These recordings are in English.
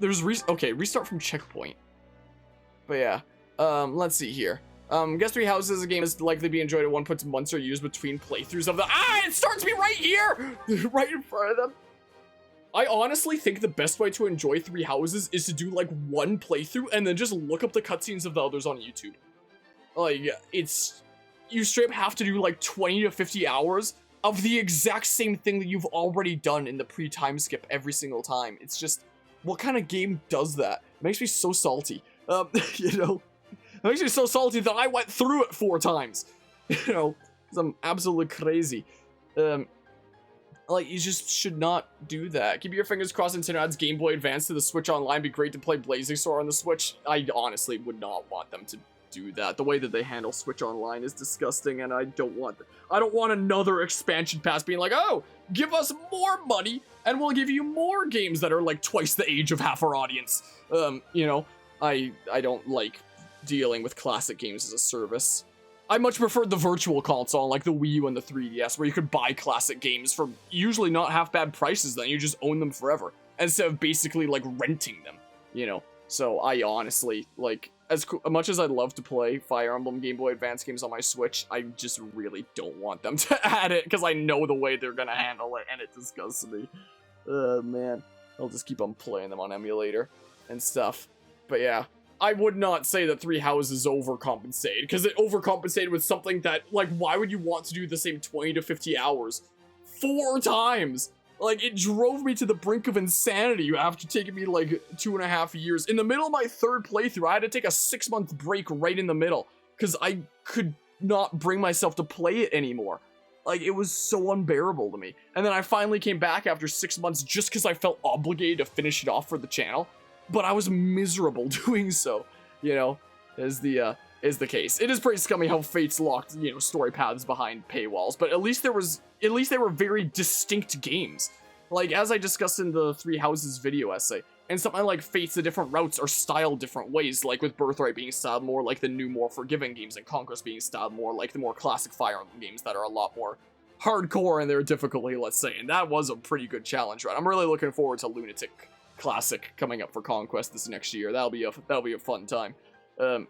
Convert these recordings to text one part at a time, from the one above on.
Okay, restart from checkpoint. But yeah, let's see here. Guess Three Houses, a game is likely to be enjoyed at one point months or years between playthroughs of the. It starts me right here! Right in front of them. I honestly think the best way to enjoy Three Houses is to do like one playthrough and then just look up the cutscenes of the others on YouTube. Like, you straight up have to do like 20 to 50 hours of the exact same thing that you've already done in the pre-time skip every single time. It's just, what kind of game does that? It makes me so salty. You know, it makes me so salty that I went through it 4 times. You know, because I'm absolutely crazy. Like, you just should not do that. Keep your fingers crossed Nintendo adds Game Boy Advance to the Switch Online. Be great to play Blazing Sword on the Switch. I honestly would not want them to do that. The way that they handle Switch Online is disgusting, and I don't want another expansion pass being like, oh, give us more money, and we'll give you more games that are like twice the age of half our audience. You know, I don't like dealing with classic games as a service. I much preferred the Virtual Console, like the Wii U and the 3DS, where you could buy classic games for usually not half bad prices, then you just own them forever, instead of basically, like, renting them, you know? So I honestly, like, as much as I'd love to play Fire Emblem Game Boy Advance games on my Switch, I just really don't want them to add it, because I know the way they're gonna handle it, and it disgusts me. Man. I'll just keep on playing them on emulator and stuff. But yeah. I would not say that Three Houses overcompensated, because it overcompensated with something that, like, why would you want to do the same 20 to 50 hours 4 times? Like, it drove me to the brink of insanity after taking me, like, 2.5 years. In the middle of my 3rd playthrough, I had to take a 6-month break right in the middle, because I could not bring myself to play it anymore. Like, it was so unbearable to me. And then I finally came back after 6 months just because I felt obligated to finish it off for the channel. But I was miserable doing so, you know, is the case. It is pretty scummy how Fate's locked, you know, story paths behind paywalls, but at least they were very distinct games. Like, as I discussed in the Three Houses video essay, and something like Fate's, the different routes are styled different ways, like with Birthright being styled more like the new, more forgiving games, and Conquest being styled more like the more classic Fire Emblem games that are a lot more hardcore in their difficulty, let's say, and that was a pretty good challenge, right? I'm really looking forward to Lunatic Classic coming up for Conquest this next year. That'll be a fun time. And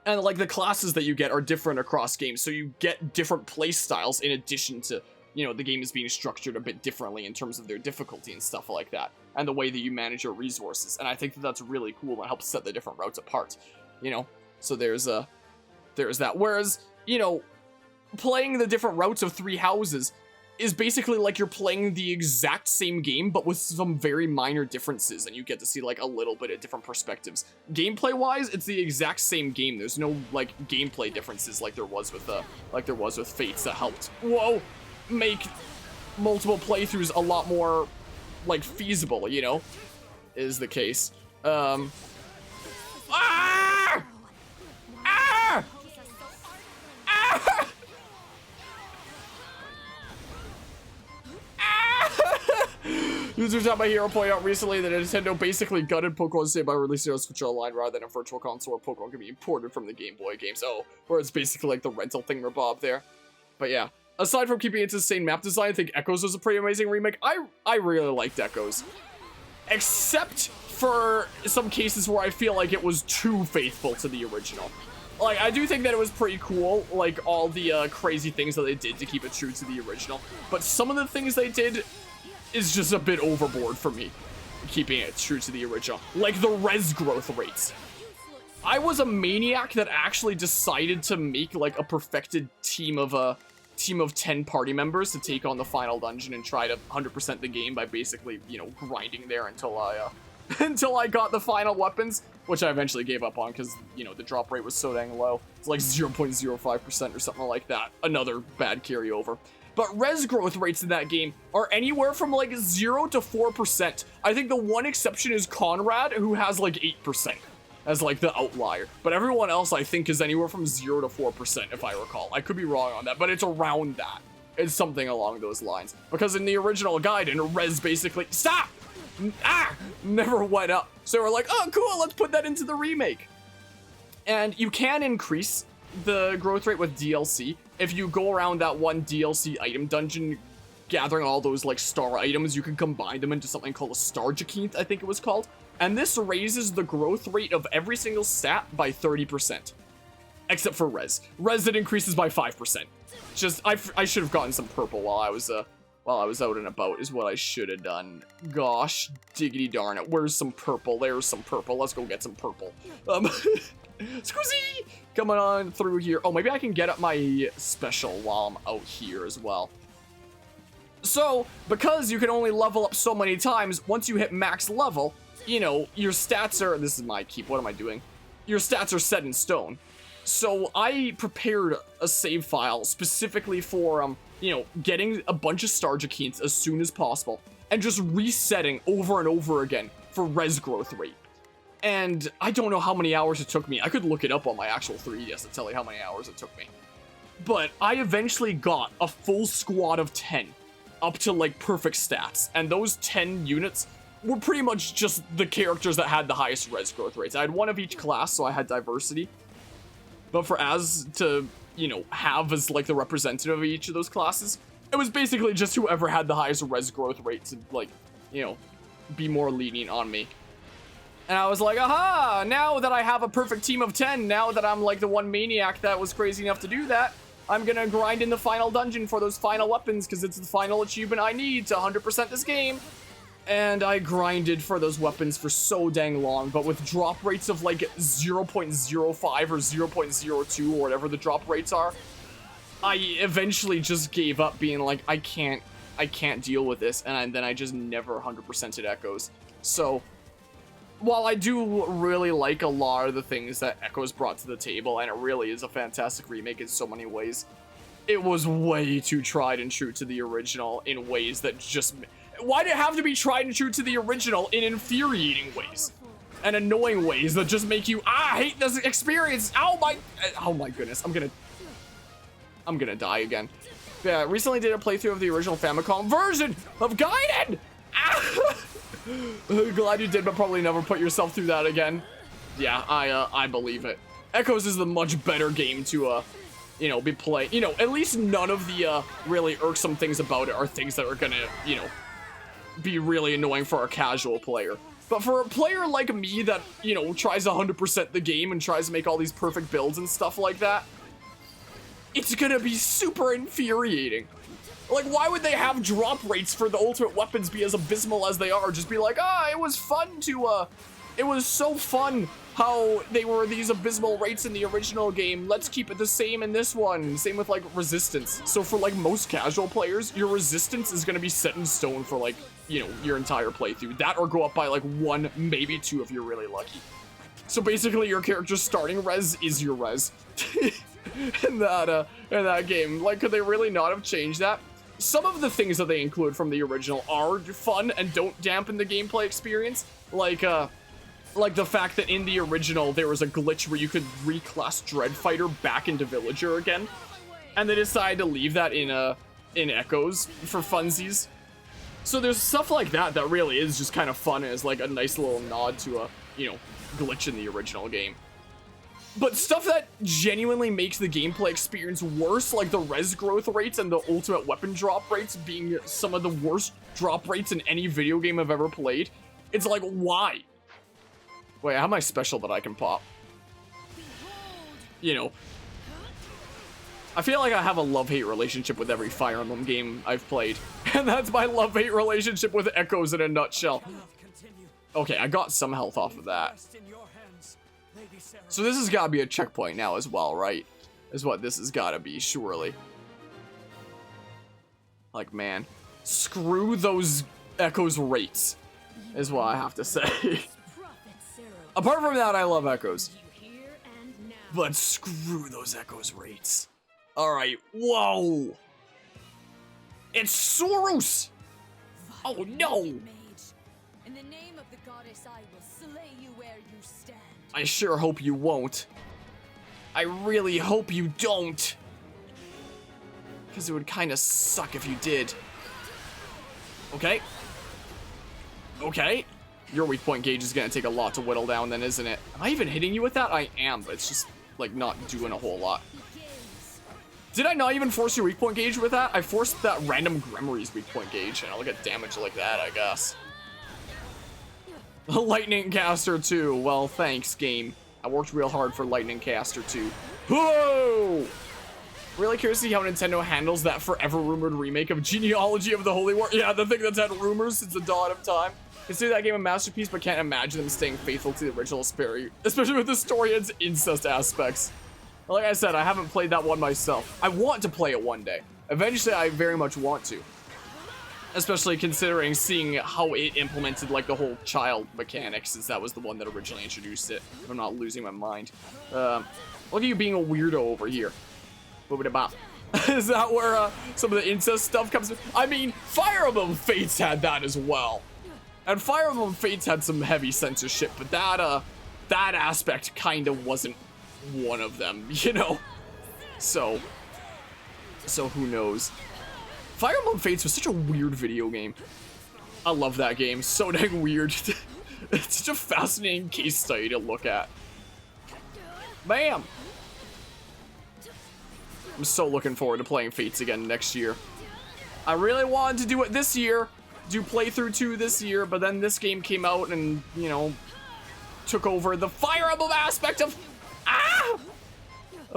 like the classes that you get are different across games, so you get different play styles in addition to, you know, the game is being structured a bit differently in terms of their difficulty and stuff like that, and the way that you manage your resources. And I think that that's really cool and helps set the different routes apart, you know. So there's that. Whereas, you know, playing the different routes of Three Houses is basically like you're playing the exact same game, but with some very minor differences, and you get to see like a little bit of different perspectives. Gameplay-wise, it's the exact same game. There's no like gameplay differences like there was with Fates that helped make multiple playthroughs a lot more like feasible, you know, is the case. Users at My Hero point out recently that Nintendo basically gutted Pokemon Stadium by releasing it on Switch Online rather than a Virtual Console where Pokemon can be imported from the Game Boy games. Oh, where it's basically like the rental thingamabob there. But yeah, aside from keeping it to the same map design, I think Echoes was a pretty amazing remake. I really liked Echoes. Except for some cases where I feel like it was too faithful to the original. Like, I do think that it was pretty cool, like, all the crazy things that they did to keep it true to the original. But some of the things they did is just a bit overboard for me, keeping it true to the original. Like the res growth rates. I was a maniac that actually decided to make like a perfected team of 10 party members to take on the final dungeon and try to 100% the game by basically, you know, grinding there until I got the final weapons, which I eventually gave up on because, you know, the drop rate was so dang low. It's like 0.05% or something like that. Another bad carryover. But res growth rates in that game are anywhere from like 0 to 4%. I think the one exception is Conrad, who has like 8% as like the outlier. But everyone else I think is anywhere from 0 to 4%, if I recall. I could be wrong on that, but it's around that. It's something along those lines. Because in the original guide, res basically, stop! Never went up. So we're like, oh cool, let's put that into the remake. And you can increase the growth rate with DLC. If you go around that one DLC item dungeon gathering all those like star items, you can combine them into something called a star Jacinth, I think it was called. And this raises the growth rate of every single stat by 30%. Except for res. Res, it increases by 5%. Just, I should have gotten some purple while I was out and about, is what I should have done. Gosh, diggity darn it. Where's some purple? There's some purple. Let's go get some purple. Squeezy! Coming on through here. Oh, maybe I can get up my special while I'm out here as well. So, because you can only level up so many times, once you hit max level, you know, your stats are... This is my keep. What am I doing? Your stats are set in stone. So, I prepared a save file specifically for, you know, getting a bunch of star Jacinths as soon as possible, and just resetting over and over again for res growth rate. And I don't know how many hours it took me. I could look it up on my actual 3DS to tell you how many hours it took me. But I eventually got a full squad of 10 up to like perfect stats. And those 10 units were pretty much just the characters that had the highest res growth rates. I had one of each class, so I had diversity. But for Az to, you know, have as like the representative of each of those classes, it was basically just whoever had the highest res growth rate to like, you know, be more lenient on me. And I was like, aha, now that I have a perfect team of 10, now that I'm like the one maniac that was crazy enough to do that, I'm gonna grind in the final dungeon for those final weapons because it's the final achievement I need to 100% this game. And I grinded for those weapons for so dang long, but with drop rates of like 0.05 or 0.02 or whatever the drop rates are, I eventually just gave up being like, I can't deal with this, and then I just never 100%ed Echoes. So, while I do really like a lot of the things that Echoes brought to the table, and it really is a fantastic remake in so many ways, it was way too tried and true to the original in ways that just... Why did it have to be tried and true to the original in infuriating ways? And annoying ways that just make you, I hate this experience! Oh my goodness, I'm gonna die again. Yeah, recently did a playthrough of the original Famicom version of Gaiden! Glad you did, but probably never put yourself through that again. Yeah, I believe it. Echoes is the much better game to, you know, be playing. You know, at least none of the, really irksome things about it are things that are gonna, you know, be really annoying for a casual player. But for a player like me that, you know, tries 100% the game and tries to make all these perfect builds and stuff like that, it's gonna be super infuriating. Like, why would they have drop rates for the ultimate weapons be as abysmal as they are? Just be like, it was fun to, it was so fun how they were these abysmal rates in the original game. Let's keep it the same in this one. Same with, like, resistance. So for, like, most casual players, your resistance is gonna be set in stone for, like, you know, your entire playthrough. That or go up by, like, 1, maybe 2 if you're really lucky. So basically, your character's starting res is your res. in that game. Like, could they really not have changed that? Some of the things that they include from the original are fun and don't dampen the gameplay experience. Like the fact that in the original there was a glitch where you could reclass Dreadfighter back into Villager again, and they decided to leave that in Echoes for funsies. So there's stuff like that that really is just kind of fun and is like a nice little nod to a, you know, glitch in the original game. But stuff that genuinely makes the gameplay experience worse, like the res growth rates and the ultimate weapon drop rates being some of the worst drop rates in any video game I've ever played, it's like, why? Wait, I have my special that I can pop. You know. I feel like I have a love-hate relationship with every Fire Emblem game I've played. And that's my love-hate relationship with Echoes in a nutshell. Okay, I got some health off of that. So this has got to be a checkpoint now as well, right? Is what this has got to be, surely. Like, man. Screw those Echoes rates, is what I have to say. Apart from that, I love Echoes. But screw those Echoes rates. Alright, whoa! It's Soros! Oh no! In the name of the goddess, I will slay you where you stand. I sure hope you won't. I really hope you don't. Because it would kind of suck if you did. Okay. Okay. Your weak point gauge is going to take a lot to whittle down then, isn't it? Am I even hitting you with that? I am, but it's just, like, not doing a whole lot. Did I not even force your weak point gauge with that? I forced that random Gremory's weak point gauge, and I'll get damage like that, I guess. Lightning Caster 2. Well, thanks, game. I worked real hard for Lightning Caster 2. Whoa! Really curious to see how Nintendo handles that forever rumored remake of Genealogy of the Holy War. Yeah, the thing that's had rumors since the dawn of time. Consider that game a masterpiece, but can't imagine them staying faithful to the original spirit, especially with the story and its incest aspects. Like I said, I haven't played that one myself. I want to play it one day. Eventually, I very much want to. Especially considering seeing how it implemented like the whole child mechanic, since that was the one that originally introduced it. If I'm not losing my mind. Look at you being a weirdo over here. Is that where some of the incest stuff comes in? I mean, Fire Emblem Fates had that as well. And Fire Emblem Fates had some heavy censorship, but that aspect kind of wasn't one of them, you know? So who knows? Fire Emblem Fates was such a weird video game. I love that game. So dang weird. It's such a fascinating case study to look at. Bam! I'm so looking forward to playing Fates again next year. I really wanted to do it this year, do playthrough 2 this year, but then this game came out and, you know, took over the Fire Emblem aspect of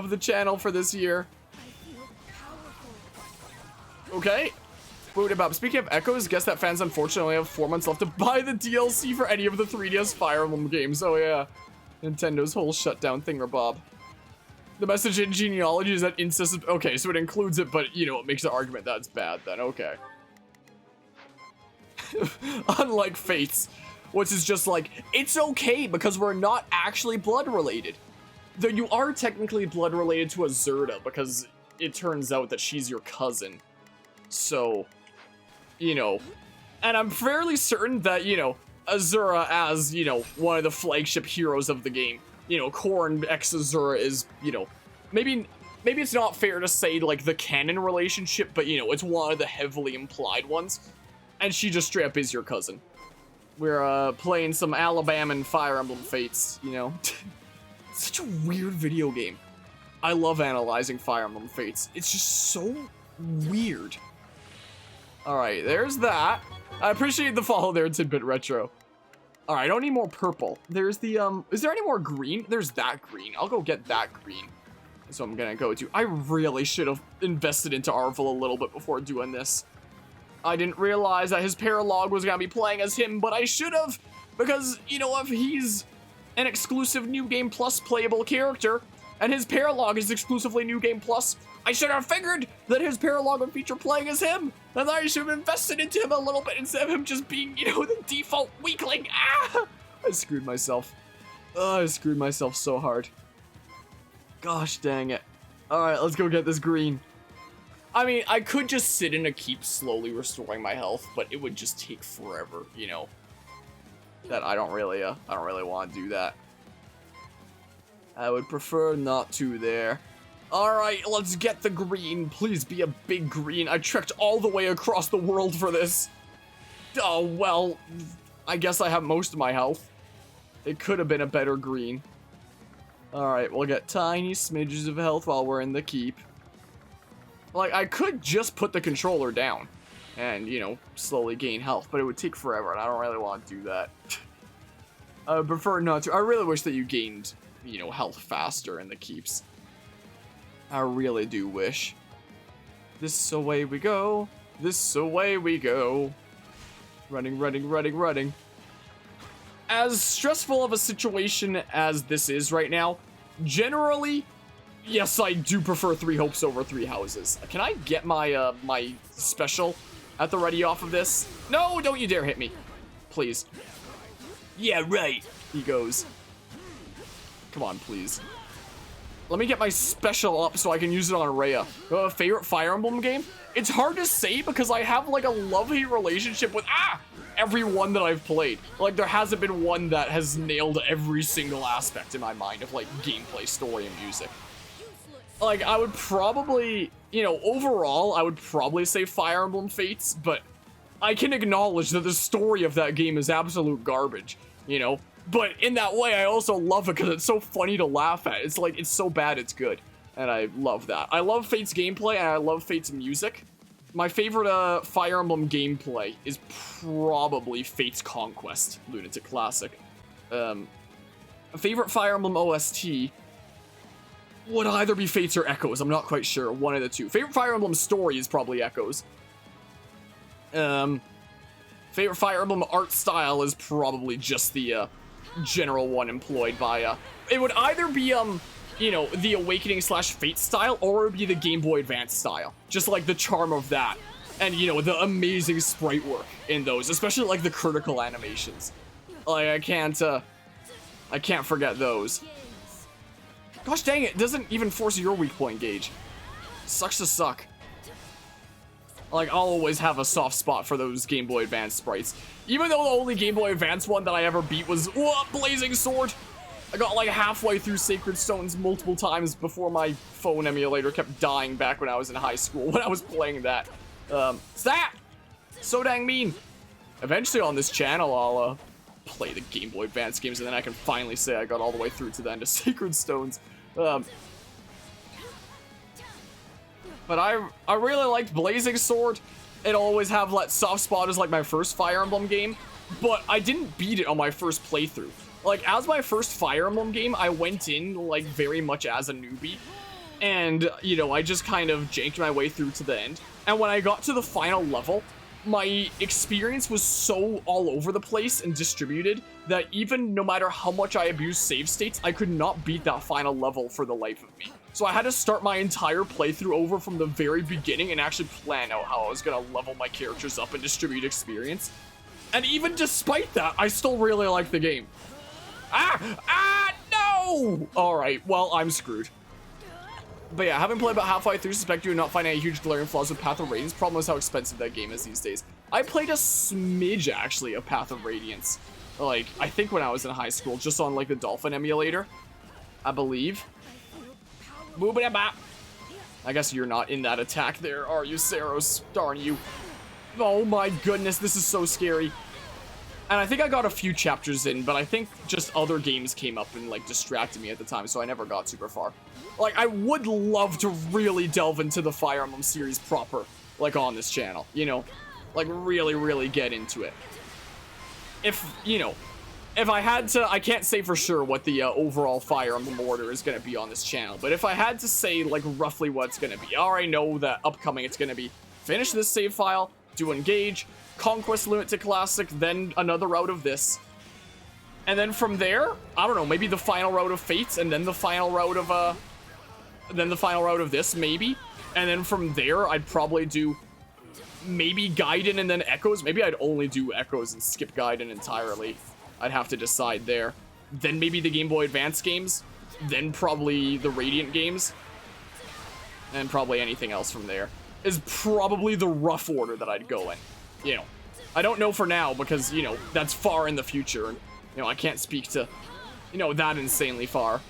the channel for this year. Okay. Boot about. Speaking of echoes, guess that fans unfortunately have 4 months left to buy the DLC for any of the 3DS Fire Emblem games. Oh yeah. Nintendo's whole shutdown thingamabob. The message in Genealogy is that incest is, okay, so it includes it, but, you know, it makes the argument that it's bad then, okay. Unlike Fates, which is just like, it's okay because we're not actually blood related. Though you are technically blood related to Azurta because it turns out that she's your cousin. So, you know, and I'm fairly certain that, you know, Azura as, you know, one of the flagship heroes of the game, you know, Corrin x Azura is, you know, maybe it's not fair to say, like, the canon relationship, but, you know, it's one of the heavily implied ones. And she just straight up is your cousin. We're, playing some Alabama and Fire Emblem Fates, you know. Such a weird video game. I love analyzing Fire Emblem Fates. It's just so weird. Alright, there's that. I appreciate the follow there, Tidbit Retro. Alright, I don't need more purple. There's the, is there any more green? There's that green. I'll go get that green. So I'm gonna go to. I really should have invested into Arval a little bit before doing this. I didn't realize that his paralog was gonna be playing as him, but I should have, because, you know, if he's an exclusive New Game Plus playable character, and his paralog is exclusively New Game Plus, I should have figured that his paralog would feature playing as him, and I should have invested into him a little bit instead of him just being, you know, the default weakling. Ah! I screwed myself. Oh, I screwed myself so hard. Gosh dang it. Alright, let's go get this green. I mean, I could just sit in a keep slowly restoring my health, but it would just take forever, you know. That I don't really want to do that. I would prefer not to there. Alright, let's get the green. Please be a big green. I trekked all the way across the world for this. Oh, well, I guess I have most of my health. It could have been a better green. Alright, we'll get tiny smidges of health while we're in the keep. Like, I could just put the controller down and, you know, slowly gain health, but it would take forever, and I don't really want to do that. I would prefer not to. I really wish that you gained, you know, health faster in the keeps. I really do wish. This away we go. This away we go. Running, running, running, running. As stressful of a situation as this is right now, generally, yes, I do prefer 3 hopes over 3 houses. Can I get my, my special at the ready off of this? No, don't you dare hit me. Please. Yeah, right. He goes. Come on, please. Let me get my special up so I can use it on Rhea. Favorite Fire Emblem game? It's hard to say because I have, like, a love-hate relationship with, every one that I've played. Like, there hasn't been one that has nailed every single aspect in my mind of, like, gameplay, story, and music. Like, I would probably, you know, overall, I would probably say Fire Emblem Fates, but I can acknowledge that the story of that game is absolute garbage, you know? But in that way, I also love it because it's so funny to laugh at. It's like, it's so bad, it's good. And I love that. I love Fate's gameplay, and I love Fate's music. My favorite Fire Emblem gameplay is probably Fate's Conquest, Lunatic Classic. Favorite Fire Emblem OST would either be Fates or Echoes. I'm not quite sure. One of the two. Favorite Fire Emblem story is probably Echoes. Favorite Fire Emblem art style is probably just the general one employed by it would either be you know, the Awakening / Fate style, or it would be the Game Boy Advance style. Just like the charm of that. And you know, the amazing sprite work in those, especially like the critical animations. Like I can't forget those. Gosh dang it doesn't even force your weak point gauge. Sucks to suck. Like, I'll always have a soft spot for those Game Boy Advance sprites. Even though the only Game Boy Advance one that I ever beat was, Blazing Sword! I got like halfway through Sacred Stones multiple times before my phone emulator kept dying back when I was in high school when I was playing that. That! So dang mean! Eventually on this channel, I'll, play the Game Boy Advance games, and then I can finally say I got all the way through to the end of Sacred Stones. But I really liked Blazing Sword. It'll always have that soft spot as like my first Fire Emblem game, but I didn't beat it on my first playthrough. Like, as my first Fire Emblem game, I went in, like, very much as a newbie, and, you know, I just kind of janked my way through to the end, and when I got to the final level, my experience was so all over the place and distributed that even no matter how much I abused save states, I could not beat that final level for the life of me. So I had to start my entire playthrough over from the very beginning and actually plan out how I was gonna level my characters up and distribute experience. And even despite that, I still really like the game. No! Alright, well, I'm screwed. But yeah, having played about halfway through, suspect you would not find any huge glaring flaws with Path of Radiance. Problem is how expensive that game is these days. I played a smidge, actually, of Path of Radiance. Like, I think when I was in high school, just on, like, the Dolphin emulator. I believe. Boop-a-da-bop. I guess you're not in that attack there, are you, Saros? Darn you. Oh my goodness, this is so scary. And I think I got a few chapters in, but I think just other games came up and, like, distracted me at the time, so I never got super far. Like, I would love to really delve into the Fire Emblem series proper, like, on this channel, you know? Like, really, really get into it. If, you know, if I had to, I can't say for sure what the overall Fire Emblem order is going to be on this channel, but if I had to say, like, roughly what it's going to be, I already know that upcoming it's going to be finish this save file, do Engage, Conquest Lunatic Classic, then another route of this. And then from there, I don't know, maybe the final route of Fates, and then the final route of, this, maybe. And then from there, I'd probably do maybe Gaiden and then Echoes. Maybe I'd only do Echoes and skip Gaiden entirely. I'd have to decide there. Then maybe the Game Boy Advance games. Then probably the Radiant games. And probably anything else from there. Is probably the rough order that I'd go in. You know, I don't know for now because, you know, that's far in the future. And, you know, I can't speak to, you know, that insanely far.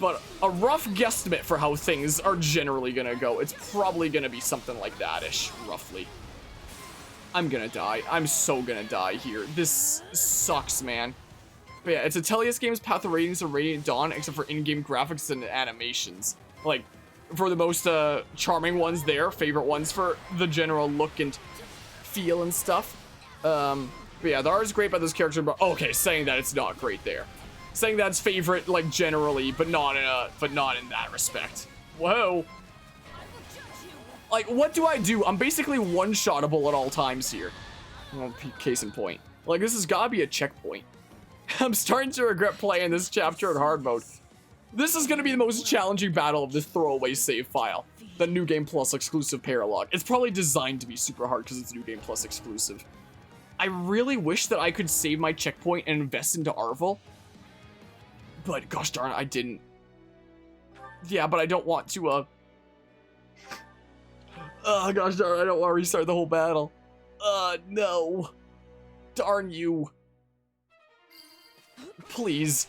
But a rough guesstimate for how things are generally gonna go, it's probably gonna be something like that-ish, roughly. I'm gonna die. I'm so gonna die here. This sucks, man. But yeah, it's Atelius Games' Path of Radiance and Radiant Dawn, except for in-game graphics and animations. Like, for the most charming ones there, favorite ones for the general look and feel and stuff. But yeah, the art is great by those characters, but okay, saying that it's not great there. Saying that's favorite, like, generally, but not in that respect. Whoa. Like, what do I do? I'm basically one-shottable at all times here. Well, case in point. Like, this has gotta be a checkpoint. I'm starting to regret playing this chapter in hard mode. This is gonna be the most challenging battle of this throwaway save file. The New Game Plus exclusive paralog. It's probably designed to be super hard because it's New Game Plus exclusive. I really wish that I could save my checkpoint and invest into Arval. But gosh darn it, I didn't. Yeah, but I don't want to, oh gosh darn it, I don't want to restart the whole battle. No. Darn you. Please.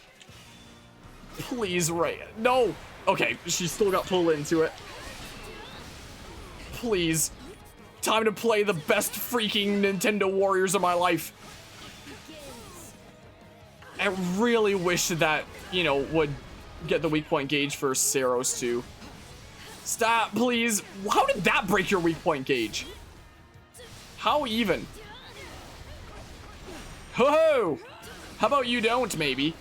Please, right. No! Okay, she still got pulled into it. Please. Time to play the best freaking Nintendo Warriors of my life. I really wish that, you know, would get the weak point gauge for Saros too. Stop, please. How did that break your weak point gauge? How even? Ho-ho! How about you don't, maybe?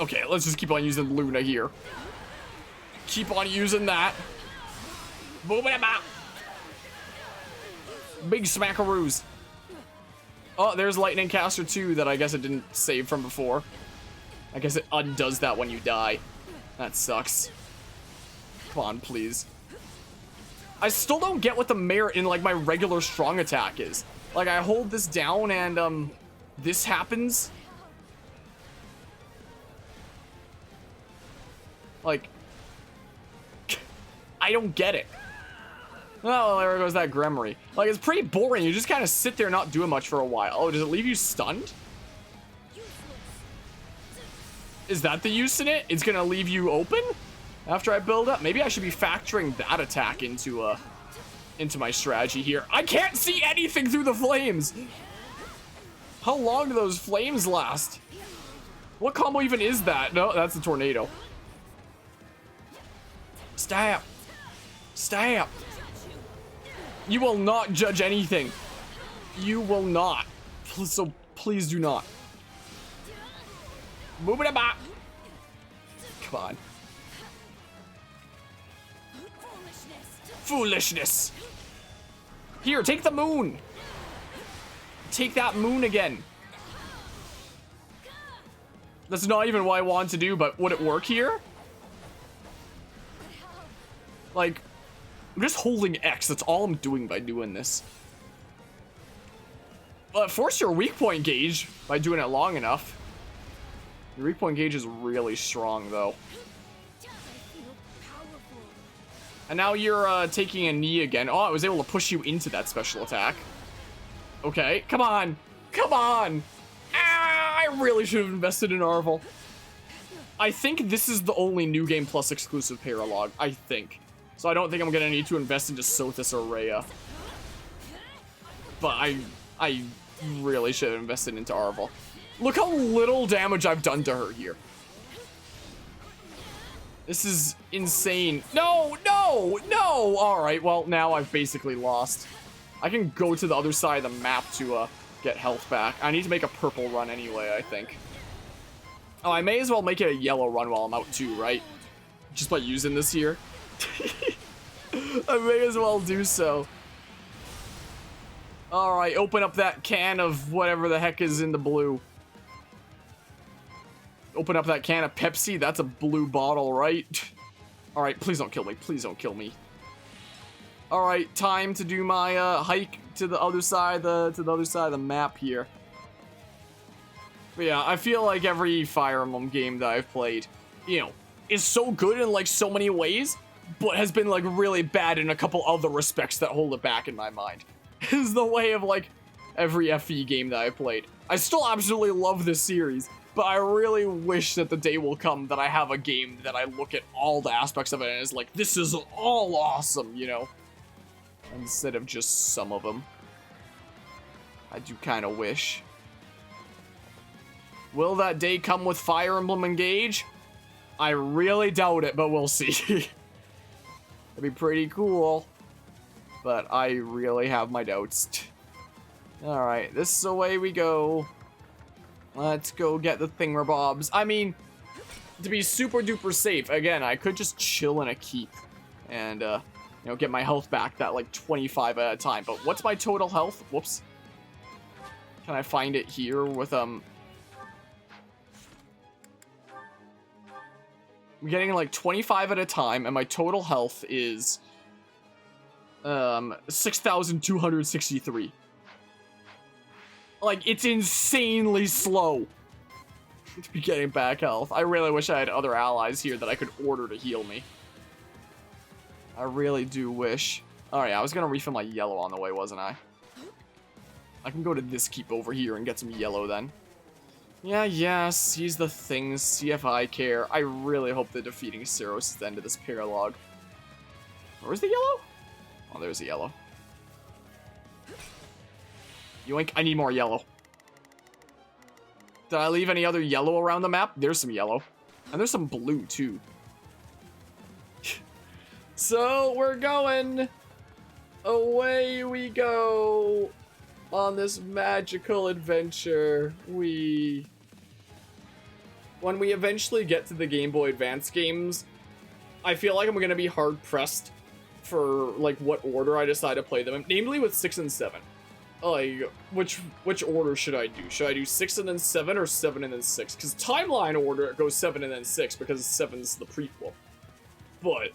Okay, let's just keep on using Luna here. Keep on using that. Boom it about. Big smackaroos. Oh, there's Lightning Caster too that I guess it didn't save from before. I guess it undoes that when you die. That sucks. Come on, please. I still don't get what the merit in like my regular strong attack is. Like I hold this down and this happens. Like I don't get it. Oh, there goes that Gremory. Like, it's pretty boring. You just kind of sit there not doing much for a while. Oh, does it leave you stunned? Is that the use in it? It's gonna leave you open after I build up? Maybe I should be factoring that attack into my strategy here. I can't see anything through the flames. How long do those flames last? What combo even is that? No, that's a tornado. Stab. Stab. You will not judge anything. You will not. So please do not. Move it about. Come on. Foolishness. Here, take the moon. Take that moon again. That's not even what I want to do, but would it work here? Like, I'm just holding X. That's all I'm doing by doing this. Force your weak point gauge by doing it long enough. Your weak point gauge is really strong, though. And now you're taking a knee again. Oh, I was able to push you into that special attack. Okay, come on. Come on. Ah, I really should have invested in Arval. I think this is the only New Game Plus exclusive paralog. I think. So I don't think I'm gonna need to invest into Sothis or Rhea. But I really should have invested into Arval. Look how little damage I've done to her here. This is insane. No, no, no! Alright, well, now I've basically lost. I can go to the other side of the map to get health back. I need to make a purple run anyway, I think. Oh, I may as well make it a yellow run while I'm out too, right? Just by using this here. I may as well do so. Alright, open up that can of whatever the heck is in the blue. Open up that can of Pepsi. That's a blue bottle, right? Alright, please don't kill me. Please don't kill me. Alright, time to do my hike to the other side of the map here. But yeah, I feel like every Fire Emblem game that I've played, you know, is so good in like so many ways, but has been like really bad in a couple other respects that hold it back in my mind. Is the way of like every FE game that I played. I still absolutely love this series, but I really wish that the day will come that I have a game that I look at all the aspects of it and is like, this is all awesome, you know? Instead of just some of them. I do kind of wish. Will that day come with Fire Emblem Engage? I really doubt it, but we'll see. That'd be pretty cool. But I really have my doubts. Alright, this is the way we go. Let's go get the thingamabobs. I mean, to be super duper safe, again, I could just chill in a keep. And, you know, get my health back that, like, 25 at a time. But what's my total health? Whoops. Can I find it here with, I'm getting, like, 25 at a time, and my total health is, 6,263. Like, it's insanely slow to be getting back health. I really wish I had other allies here that I could order to heal me. I really do wish. Alright, I was gonna refill my yellow on the way, wasn't I? I can go to this keep over here and get some yellow then. Yeah, seize the things, see if I care. I really hope that defeating Saros is the end of this paralog. Where's the yellow? Oh, there's the yellow. Yoink, I need more yellow. Did I leave any other yellow around the map? There's some yellow. And there's some blue, too. So, we're going. Away we go. On this magical adventure. When we eventually get to the Game Boy Advance games, I feel like I'm going to be hard-pressed for, like, what order I decide to play them in. Namely with 6 and 7. Like, which order should I do? Should I do 6 and then 7 or 7 and then 6? Because timeline order, it goes 7 and then 6 because 7's the prequel. But,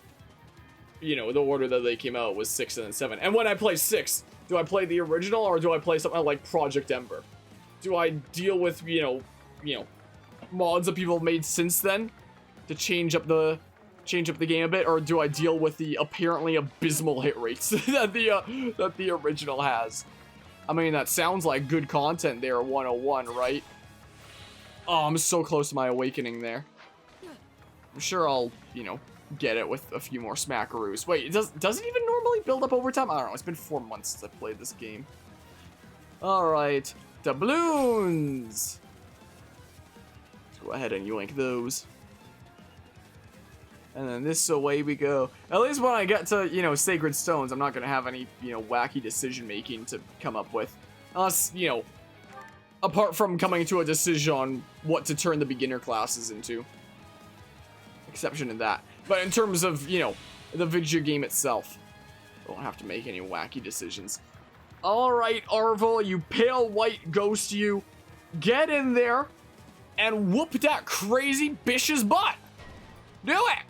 you know, the order that they came out was 6 and then 7. And when I play 6, do I play the original or do I play something like Project Ember? Do I deal with, you know, mods that people have made since then to change up the game a bit, or do I deal with the apparently abysmal hit rates that the original has? I mean, that sounds like good content there, 101, right? Oh, I'm so close to my awakening there. I'm sure I'll, you know, get it with a few more smackaroos. Wait, does it even normally build up over time? I don't know. It's been 4 months since I played this game. All right, doubloons. Let's go ahead and yoink those. And then this away we go. At least when I get to, you know, Sacred Stones, I'm not going to have any, you know, wacky decision-making to come up with. Unless, you know, apart from coming to a decision on what to turn the beginner classes into. Exception to that. But in terms of, you know, the video game itself, I don't have to make any wacky decisions. Alright, Arval, you pale white ghost, you. Get in there and whoop that crazy bitch's butt. Do it!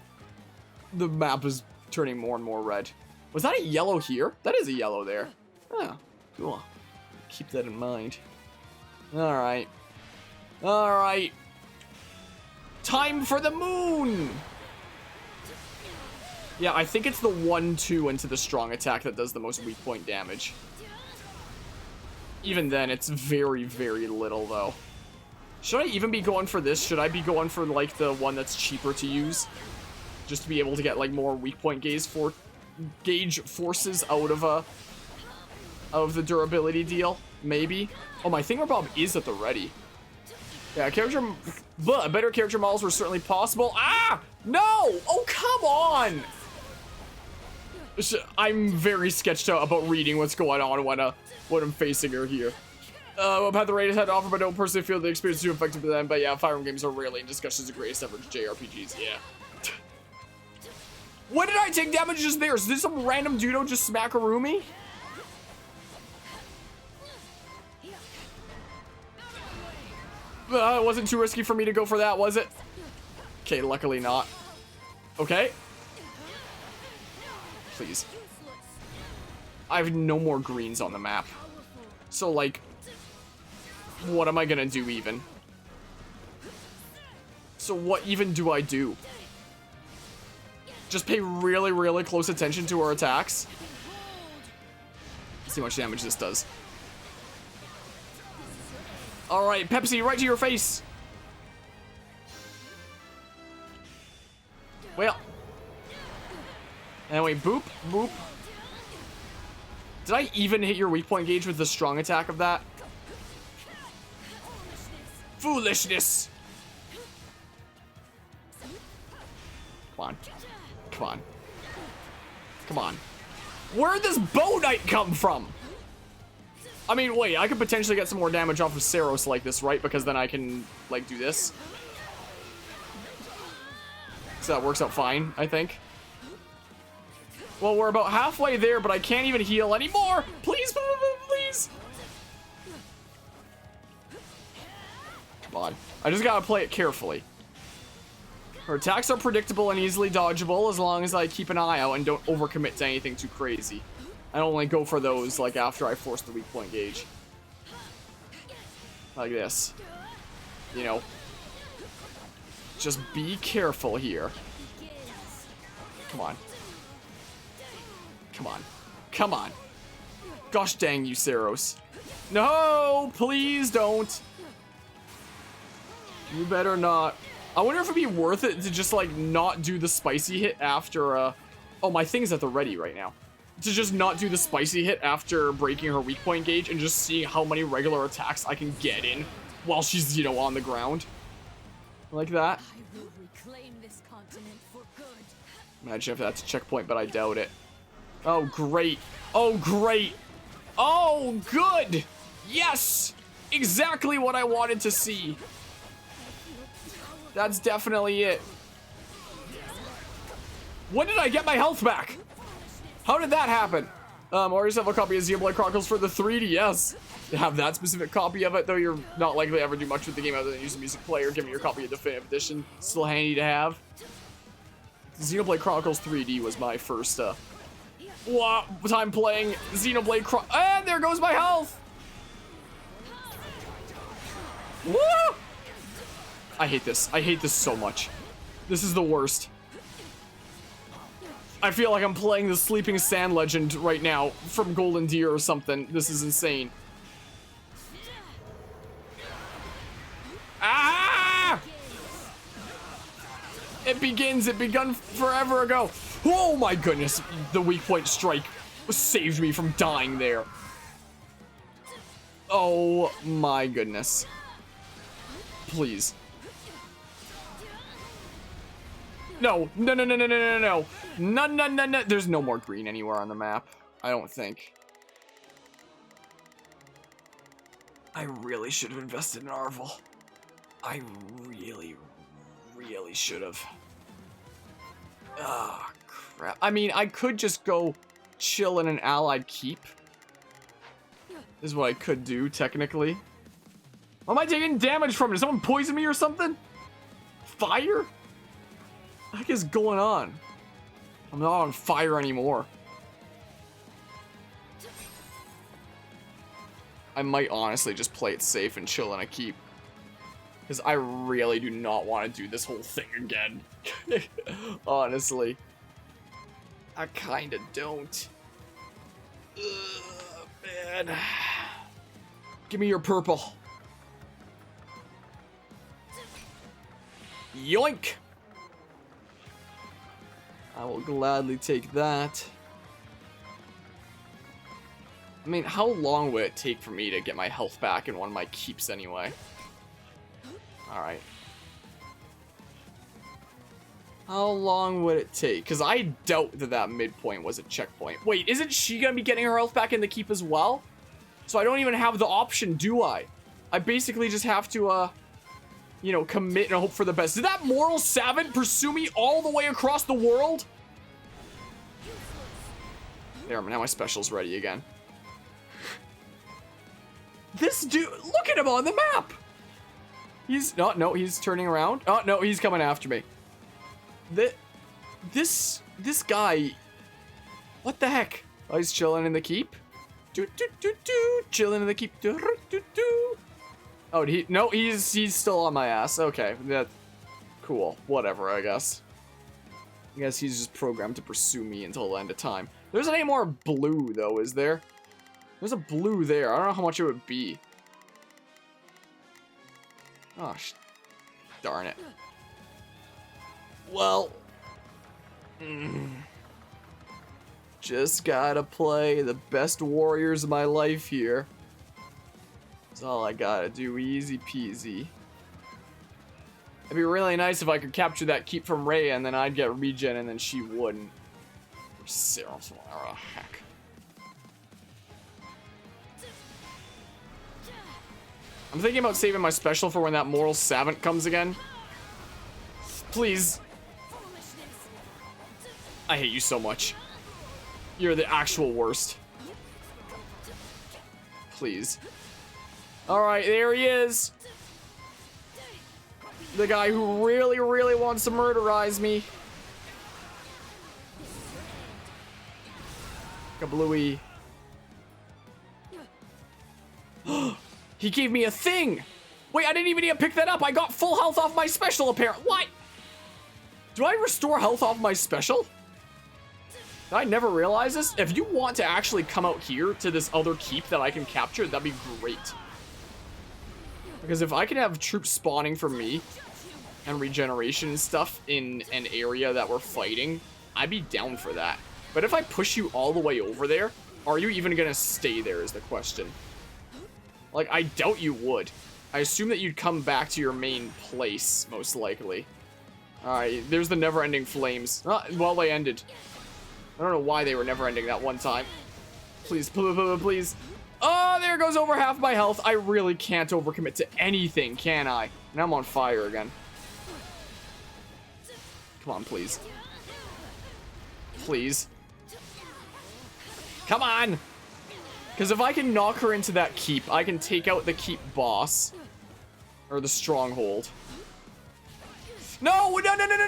The map is turning more and more red. Was that a yellow here? That is a yellow there. Oh, cool. Keep that in mind. Alright. Alright. Time for the moon! Yeah, I think it's the 1-2 into the strong attack that does the most weak point damage. Even then, it's very, very little, though. Should I even be going for this? Should I be going for, like, the one that's cheaper to use? Just to be able to get, like, more weak point gauge forces out of the durability deal? Maybe? Oh, my thingamabob is at the ready. Yeah, better character models were certainly possible. Ah! No! Oh, come on! I'm very sketched out about reading what's going on when I'm facing her here. What Path the Raiders had to offer, but don't personally feel the experience too effective for them. But yeah, Fire Emblem games are rarely in discussions of greatest ever JRPGs, yeah. When did I take damage just there? Is this some random dudo just smackaroo me? It wasn't too risky for me to go for that, was it? Okay, luckily not. Okay. Please. I have no more greens on the map. So, like, what am I gonna do even? So what even do I do? Just pay really, really close attention to her attacks. Let's see how much damage this does. Alright, Pepsi, right to your face! Well. And wait, boop, boop. Did I even hit your weak point gauge with the strong attack of that? Foolishness! Come on. Come on. Come on. Where'd this bow knight come from? I mean, wait, I could potentially get some more damage off of Saros like this, right? Because then I can, like, do this. So that works out fine, I think. Well, we're about halfway there, but I can't even heal anymore! Please, please! Come on. I just gotta play it carefully. Her attacks are predictable and easily dodgeable as long as I keep an eye out and don't overcommit to anything too crazy. I only go for those, like, after I force the weak point gauge. Like this. You know. Just be careful here. Come on. Come on. Come on. Gosh dang you, Saros. No! Please don't. You better not. I wonder if it'd be worth it to just, like, not do the spicy hit after, Oh, my thing's at the ready right now. To just not do the spicy hit after breaking her weak point gauge and just seeing how many regular attacks I can get in while she's, you know, on the ground. Like that. I will reclaim this continent for good. Imagine if that's a checkpoint, but I doubt it. Oh, great. Oh, great. Oh, good. Yes. Exactly what I wanted to see. That's definitely it. When did I get my health back? How did that happen? Or you have a copy of Xenoblade Chronicles for the 3DS. You have that specific copy of it, though you're not likely to ever do much with the game other than use a music player. Give me your copy of Definitive Edition. Still handy to have. Xenoblade Chronicles 3D was my first time playing Xenoblade Chronicles. And there goes my health! Woo! I hate this. I hate this so much. This is the worst. I feel like I'm playing the Sleeping Sand Legend right now from Golden Deer or something. This is insane. Ah! It begins. It begun forever ago. Oh my goodness. The weak point strike saved me from dying there. Oh my goodness. Please. No, no, no, no, no, no, no, no. No, no, no, no. There's no more green anywhere on the map. I don't think. I really should have invested in Arval. I really, really should have. Ah, crap. I mean, I could just go chill in an allied keep. This is what I could do, technically. Am I taking damage from it? Did someone poison me or something? Fire? What the heck is going on? I'm not on fire anymore. I might honestly just play it safe and chill in a keep. Because I really do not want to do this whole thing again. Honestly. I kind of don't. Ugh, man. Give me your purple. Yoink! I will gladly take that. I mean, how long would it take for me to get my health back in one of my keeps anyway? Alright. How long would it take? Because I doubt that that midpoint was a checkpoint. Wait, isn't she going to be getting her health back in the keep as well? So I don't even have the option, do I? I basically just have to, you know, commit and hope for the best. Did that moral savant pursue me all the way across the world? There, now my special's ready again. This dude, look at him on the map. He's, no, he's turning around. Oh, no, he's coming after me. This guy, what the heck? Oh, he's chilling in the keep. Chilling in the keep. Oh, no, he's still on my ass. Okay, that's cool. Whatever, I guess. I guess he's just programmed to pursue me until the end of time. There isn't any more blue, though, is there? There's a blue there. I don't know how much it would be. Oh, darn it. Well. Just gotta play the best warriors of my life here. That's all I gotta do. Easy peasy. It'd be really nice if I could capture that keep from Rhea and then I'd get regen and then she wouldn't. Or Sarah, whatever the heck. I'm thinking about saving my special for when that moral savant comes again. Please. I hate you so much. You're the actual worst. Please. Alright, there he is. The guy who really, really wants to murderize me. Kablooey. He gave me a thing! Wait, I didn't even need to pick that up. I got full health off my special, apparently. What? Do I restore health off my special? Did I never realize this? If you want to actually come out here to this other keep that I can capture, that'd be great. Because if I can have troops spawning for me and regeneration and stuff in an area that we're fighting, I'd be down for that. But if I push you all the way over there, are you even gonna stay there is the question. Like, I doubt you would. I assume that you'd come back to your main place, most likely. Alright, there's the never-ending flames. Well, they ended. I don't know why they were never-ending that one time. Please, please. Oh, there goes over half my health. I really can't overcommit to anything, can I? Now I'm on fire again. Come on, please. Please. Come on! Because if I can knock her into that keep, I can take out the keep boss. Or the stronghold. No, no, no, no, no, no,